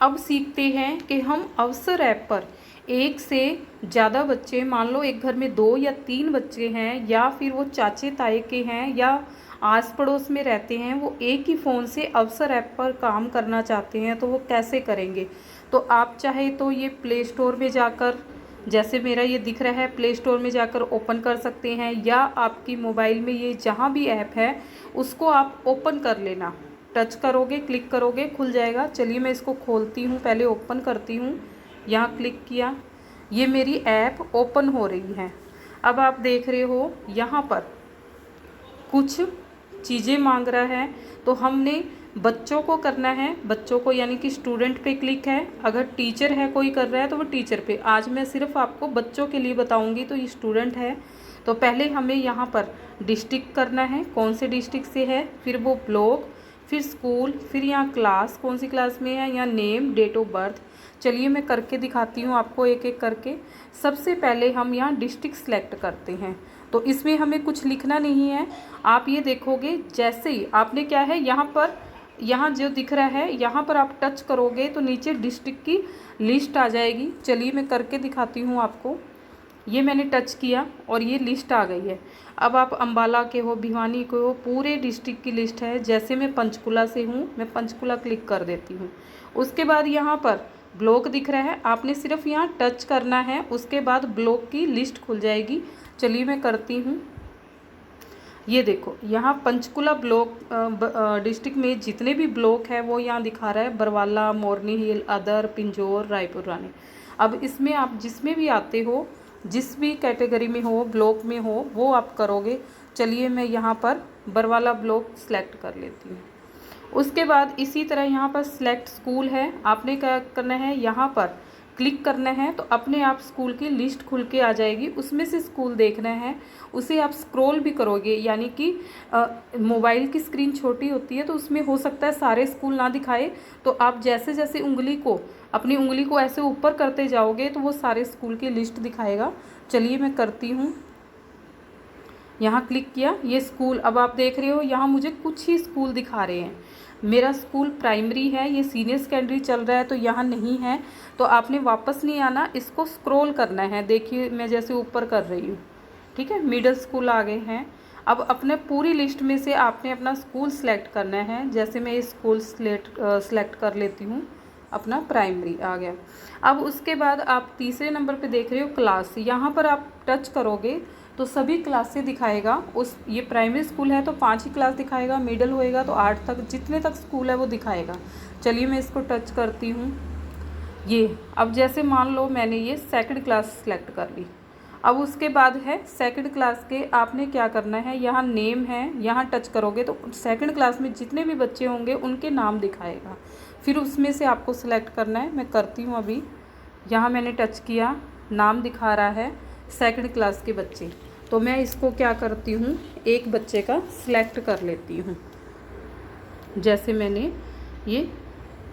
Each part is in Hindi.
अब सीखते हैं कि हम अवसर ऐप पर एक से ज़्यादा बच्चे, मान लो एक घर में 2 या 3 बच्चे हैं, या फिर वो चाचे ताए के हैं या आस पड़ोस में रहते हैं, वो एक ही फ़ोन से अवसर ऐप पर काम करना चाहते हैं, तो वो कैसे करेंगे। तो आप चाहे तो ये प्ले स्टोर में जाकर, जैसे मेरा ये दिख रहा है, प्ले स्टोर में जाकर ओपन कर सकते हैं, या आपकी मोबाइल में ये जहाँ भी ऐप है उसको आप ओपन कर लेना। टच करोगे, क्लिक करोगे, खुल जाएगा। चलिए मैं इसको खोलती हूँ, पहले ओपन करती हूँ। यहाँ क्लिक किया, ये मेरी ऐप ओपन हो रही है। अब आप देख रहे हो यहाँ पर कुछ चीज़ें मांग रहा है, तो हमने बच्चों को करना है, बच्चों को यानी कि स्टूडेंट पे क्लिक है। अगर टीचर है कोई कर रहा है तो वो टीचर पे। आज मैं सिर्फ आपको बच्चों के लिए बताऊंगी, तो ये स्टूडेंट है। तो पहले हमें यहाँ पर डिस्ट्रिक्ट करना है, कौन से डिस्ट्रिक्ट से है, फिर वो ब्लॉक, फिर स्कूल, फिर यहाँ क्लास, कौन सी क्लास में है, यहाँ नेम, डेट ऑफ बर्थ। चलिए मैं करके दिखाती हूँ आपको एक एक करके। सबसे पहले हम यहाँ डिस्ट्रिक्ट सेलेक्ट करते हैं, तो इसमें हमें कुछ लिखना नहीं है। आप ये देखोगे, जैसे ही आपने क्या है यहाँ पर, यहाँ जो दिख रहा है यहाँ पर आप टच करोगे तो नीचे डिस्ट्रिक्ट की लिस्ट आ जाएगी। चलिए मैं करके दिखाती हूँ आपको। ये मैंने टच किया और ये लिस्ट आ गई है। अब आप अंबाला के हो, भिवानी के हो, पूरे डिस्ट्रिक्ट की लिस्ट है। जैसे मैं पंचकुला से हूँ, मैं पंचकुला क्लिक कर देती हूँ। उसके बाद यहाँ पर ब्लॉक दिख रहा है, आपने सिर्फ यहाँ टच करना है, उसके बाद ब्लॉक की लिस्ट खुल जाएगी। चलिए मैं करती हूँ। ये देखो, यहाँ पंचकुला ब्लॉक डिस्ट्रिक्ट में जितने भी ब्लॉक है वो यहाँ दिखा रहा है, बरवाला, मोरनी हिल, अदर, पिंजौर, रायपुर, रानी। अब इसमें आप जिसमें भी आते हो, जिस भी कैटेगरी में हो, ब्लॉक में हो, वो आप करोगे। चलिए मैं यहाँ पर बरवाला ब्लॉक सेलेक्ट कर लेती हूँ। उसके बाद इसी तरह यहाँ पर सिलेक्ट स्कूल है, आपने क्या करना है, यहाँ पर क्लिक करना है, तो अपने आप स्कूल की लिस्ट खुल के आ जाएगी। उसमें से स्कूल देखना है, उसे आप स्क्रॉल भी करोगे, यानी कि मोबाइल की स्क्रीन छोटी होती है तो उसमें हो सकता है सारे स्कूल ना दिखाए, तो आप जैसे जैसे अपनी उंगली को ऐसे ऊपर करते जाओगे तो वो सारे स्कूल की लिस्ट दिखाएगा। चलिए मैं करती हूँ, यहाँ क्लिक किया, ये स्कूल। अब आप देख रहे हो यहाँ मुझे कुछ ही स्कूल दिखा रहे हैं। मेरा स्कूल प्राइमरी है, ये सीनियर सेकेंडरी चल रहा है तो यहाँ नहीं है, तो आपने वापस नहीं आना, इसको स्क्रॉल करना है। देखिए मैं जैसे ऊपर कर रही हूँ, ठीक है। मिडिल स्कूल आ गए हैं। अब अपने पूरी लिस्ट में से आपने अपना स्कूल सेलेक्ट करना है। जैसे मैं ये स्कूल सेलेक्ट कर लेती हूँ, अपना प्राइमरी आ गया। अब उसके बाद आप तीसरे नंबर पे देख रहे हो क्लास, यहाँ पर आप टच करोगे तो सभी क्लासें दिखाएगा। ये प्राइमरी स्कूल है तो 5 ही क्लास दिखाएगा, मिडिल होएगा तो 8 तक, जितने तक स्कूल है वो दिखाएगा। चलिए मैं इसको टच करती हूँ। ये अब जैसे मान लो मैंने ये सेकंड क्लास सेलेक्ट कर ली। अब उसके बाद है सेकंड क्लास के, आपने क्या करना है, यहाँ नेम है, यहाँ टच करोगे तो सेकंड क्लास में जितने भी बच्चे होंगे उनके नाम दिखाएगा। फिर उसमें से आपको सेलेक्ट करना है। मैं करती हूँ अभी। यहाँ मैंने टच किया, नाम दिखा रहा है सेकंड क्लास के बच्चे, तो मैं इसको क्या करती हूँ, एक बच्चे का सिलेक्ट कर लेती हूँ। जैसे मैंने ये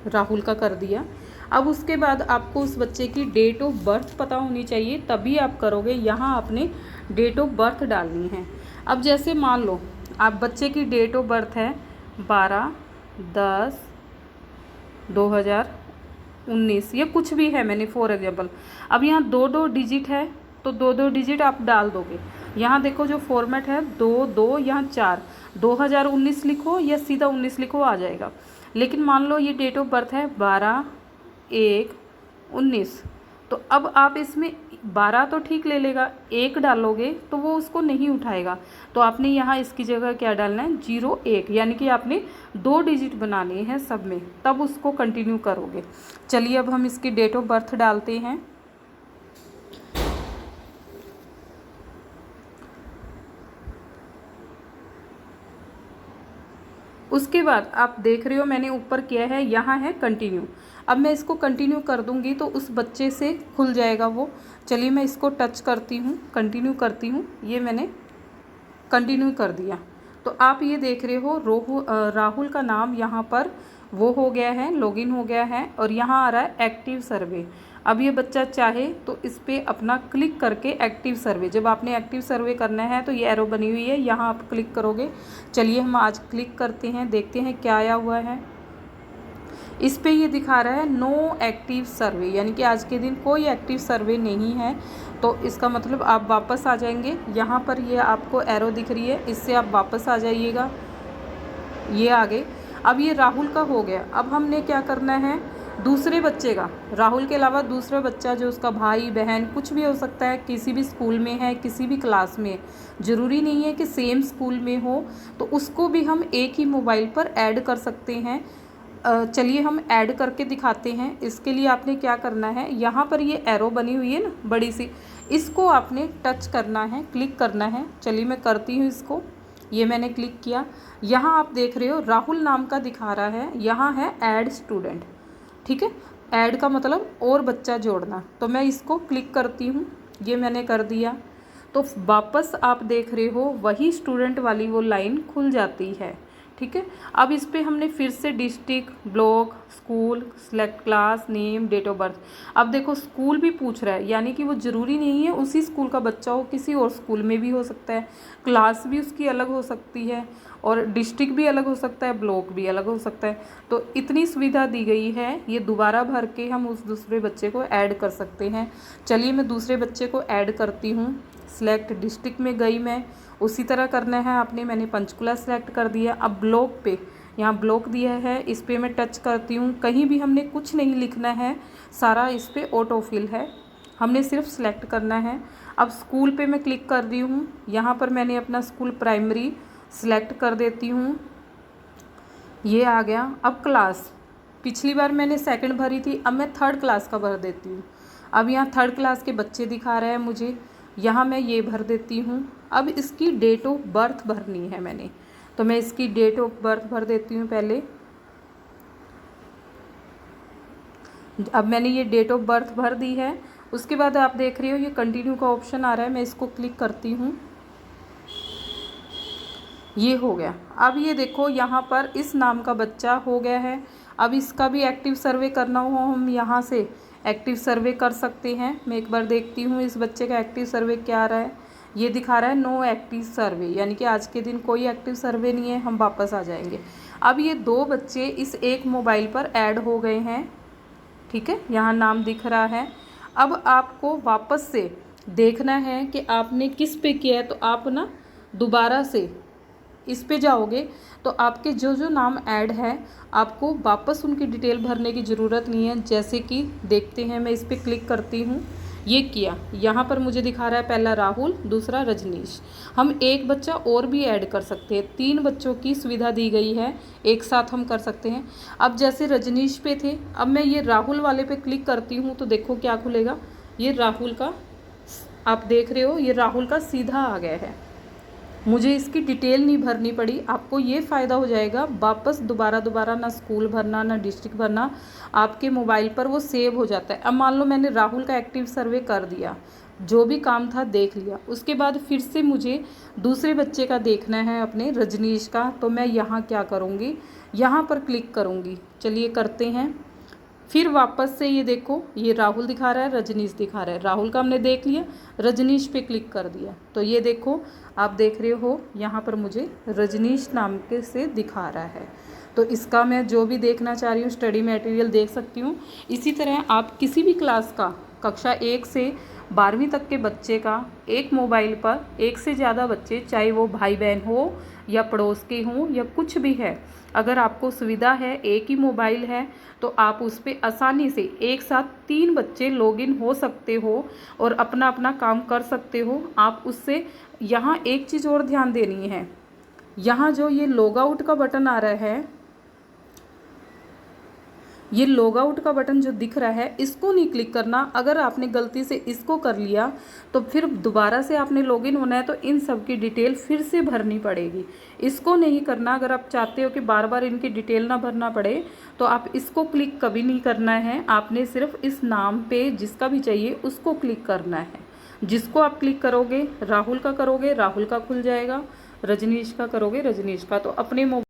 राहुल का कर दिया। अब उसके बाद आपको उस बच्चे की डेट ऑफ बर्थ पता होनी चाहिए, तभी आप करोगे। यहाँ आपने डेट ऑफ बर्थ डालनी है। अब जैसे मान लो आप बच्चे की डेट ऑफ बर्थ है 12/10/2019 या कुछ भी है, मैंने फॉर एग्जांपल। अब यहाँ 2-2 डिजिट है तो 2-2 डिजिट आप डाल दोगे। यहाँ देखो जो फॉर्मेट है 2-2, यहाँ 4, 2019 लिखो या सीधा 19 लिखो, आ जाएगा। लेकिन मान लो ये डेट ऑफ बर्थ है 12/1/19, तो अब आप इसमें 12 तो ठीक ले लेगा, 1 डालोगे तो वो उसको नहीं उठाएगा। तो आपने यहाँ इसकी जगह क्या डालना है, 01, यानी कि आपने 2 डिजिट बनाने हैं सब में, तब उसको कंटिन्यू करोगे। चलिए अब हम इसकी डेट ऑफ बर्थ डालते हैं। उसके बाद आप देख रहे हो मैंने ऊपर किया है, यहाँ है कंटिन्यू। अब मैं इसको कंटिन्यू कर दूंगी तो उस बच्चे से खुल जाएगा वो। चलिए मैं इसको टच करती हूँ, कंटिन्यू करती हूँ। ये मैंने कंटिन्यू कर दिया। तो आप ये देख रहे हो राहुल का नाम यहाँ पर वो हो गया है, लॉगिन हो गया है, और यहाँ आ रहा है एक्टिव सर्वे। अब ये बच्चा चाहे तो इस पर अपना क्लिक करके एक्टिव सर्वे, जब आपने एक्टिव सर्वे करना है तो ये एरो बनी हुई है, यहाँ आप क्लिक करोगे। चलिए हम आज क्लिक करते हैं, देखते हैं क्या आया हुआ है। इस पे ये दिखा रहा है नो एक्टिव सर्वे, यानी कि आज के दिन कोई एक्टिव सर्वे नहीं है। तो इसका मतलब आप वापस आ जाएंगे। यहाँ पर ये आपको एरो दिख रही है, इससे आप वापस आ जाइएगा। ये आगे अब ये राहुल का हो गया। अब हमने क्या करना है, दूसरे बच्चे का, राहुल के अलावा दूसरा बच्चा जो उसका भाई बहन कुछ भी हो सकता है, किसी भी स्कूल में है, किसी भी क्लास में, ज़रूरी नहीं है कि सेम स्कूल में हो, तो उसको भी हम एक ही मोबाइल पर ऐड कर सकते हैं। चलिए हम ऐड करके दिखाते हैं। इसके लिए आपने क्या करना है, यहाँ पर ये एरो बनी हुई है ना बड़ी सी, इसको आपने टच करना है, क्लिक करना है। चलिए मैं करती हूँ इसको। ये मैंने क्लिक किया। यहाँ आप देख रहे हो राहुल नाम का दिखा रहा है, यहाँ है ऐड स्टूडेंट। ठीक है, ऐड का मतलब और बच्चा जोड़ना। तो मैं इसको क्लिक करती हूँ, ये मैंने कर दिया। तो वापस आप देख रहे हो वही स्टूडेंट वाली वो लाइन खुल जाती है। ठीक है, अब इस पर हमने फिर से district, block, school, select class, name, date of birth. अब देखो स्कूल भी पूछ रहा है, यानी कि वो ज़रूरी नहीं है उसी स्कूल का बच्चा हो, किसी और स्कूल में भी हो सकता है, क्लास भी उसकी अलग हो सकती है, और डिस्ट्रिक्ट भी अलग हो सकता है, ब्लॉक भी अलग हो सकता है। तो इतनी सुविधा दी गई है, ये दोबारा भर के हम उस दूसरे बच्चे को ऐड कर सकते हैं। चलिए मैं दूसरे बच्चे को ऐड करती हूँ। सिलेक्ट डिस्ट्रिक्ट में गई मैं, उसी तरह करना है आपने। मैंने पंचकुला सेलेक्ट कर दिया। अब ब्लॉक पे, यहाँ ब्लॉक दिया है, इस पर मैं टच करती हूँ। कहीं भी हमने कुछ नहीं लिखना है, सारा इस पर ऑटो फिल है, हमने सिर्फ सेलेक्ट करना है। अब स्कूल पे मैं क्लिक कर रही हूँ। यहाँ पर मैंने अपना स्कूल प्राइमरी सेलेक्ट कर देती हूँ, ये आ गया। अब क्लास, पिछली बार मैंने सेकंड भरी थी, अब मैं थर्ड क्लास का भर देती हूँ। अब यहाँ थर्ड क्लास के बच्चे दिखा रहे हैं मुझे, यहाँ मैं ये भर देती हूँ। अब इसकी डेट ऑफ बर्थ भरनी है मैंने, तो मैं इसकी डेट ऑफ बर्थ भर देती हूँ पहले। अब मैंने ये डेट ऑफ बर्थ भर दी है। उसके बाद आप देख रहे हो ये कंटिन्यू का ऑप्शन आ रहा है, मैं इसको क्लिक करती हूँ, ये हो गया। अब ये देखो यहाँ पर इस नाम का बच्चा हो गया है। अब इसका भी एक्टिव सर्वे करना हो, हम यहाँ से एक्टिव सर्वे कर सकते हैं। मैं एक बार देखती हूँ इस बच्चे का एक्टिव सर्वे क्या आ रहा है। ये दिखा रहा है नो एक्टिव सर्वे, यानी कि आज के दिन कोई एक्टिव सर्वे नहीं है, हम वापस आ जाएंगे। अब ये दो बच्चे इस एक मोबाइल पर ऐड हो गए हैं। ठीक है, यहाँ नाम दिख रहा है। अब आपको वापस से देखना है कि आपने किस पे किया है, तो आप ना दोबारा से इस पे जाओगे तो आपके जो जो नाम ऐड है आपको वापस उनकी डिटेल भरने की ज़रूरत नहीं है। जैसे कि देखते हैं, मैं इस पर क्लिक करती हूँ, ये किया। यहाँ पर मुझे दिखा रहा है पहला राहुल, दूसरा रजनीश। हम एक बच्चा और भी ऐड कर सकते हैं, 3 बच्चों की सुविधा दी गई है, एक साथ हम कर सकते हैं। अब जैसे रजनीश पे थे, अब मैं ये राहुल वाले पे क्लिक करती हूँ तो देखो क्या खुलेगा, ये राहुल का, आप देख रहे हो ये राहुल का सीधा आ गया है, मुझे इसकी डिटेल नहीं भरनी पड़ी। आपको ये फ़ायदा हो जाएगा, वापस दोबारा ना स्कूल भरना ना डिस्ट्रिक्ट भरना, आपके मोबाइल पर वो सेव हो जाता है। अब मान लो मैंने राहुल का एक्टिव सर्वे कर दिया, जो भी काम था देख लिया, उसके बाद फिर से मुझे दूसरे बच्चे का देखना है, अपने रजनीश का। तो मैं यहाँ क्या करूँगी, यहाँ पर क्लिक करूँगी। चलिए करते हैं। फिर वापस से ये देखो, ये राहुल दिखा रहा है, रजनीश दिखा रहा है। राहुल का हमने देख लिया, रजनीश पे क्लिक कर दिया, तो ये देखो आप देख रहे हो यहाँ पर मुझे रजनीश नाम के से दिखा रहा है। तो इसका मैं जो भी देखना चाह रही हूँ स्टडी मटेरियल देख सकती हूँ। इसी तरह आप किसी भी क्लास का, कक्षा 1 से 12वीं तक के बच्चे का एक मोबाइल पर एक से ज़्यादा बच्चे, चाहे वो भाई बहन हो या पड़ोस के हों या कुछ भी है, अगर आपको सुविधा है, एक ही मोबाइल है, तो आप उस पर आसानी से एक साथ 3 बच्चे लॉगिन हो सकते हो और अपना अपना काम कर सकते हो। आप उससे, यहाँ एक चीज़ और ध्यान देनी है, यहाँ जो ये लॉग आउट का बटन आ रहा है, ये लॉग आउट का बटन जो दिख रहा है, इसको नहीं क्लिक करना। अगर आपने गलती से इसको कर लिया तो फिर दोबारा से आपने लॉगिन होना है, तो इन सब की डिटेल फिर से भरनी पड़ेगी। इसको नहीं करना। अगर आप चाहते हो कि बार बार इनकी डिटेल ना भरना पड़े, तो आप इसको क्लिक कभी नहीं करना है। आपने सिर्फ इस नाम पे जिसका भी चाहिए उसको क्लिक करना है। जिसको आप क्लिक करोगे, राहुल का करोगे, राहुल का खुल जाएगा, रजनीश का करोगे, रजनीश का। तो अपने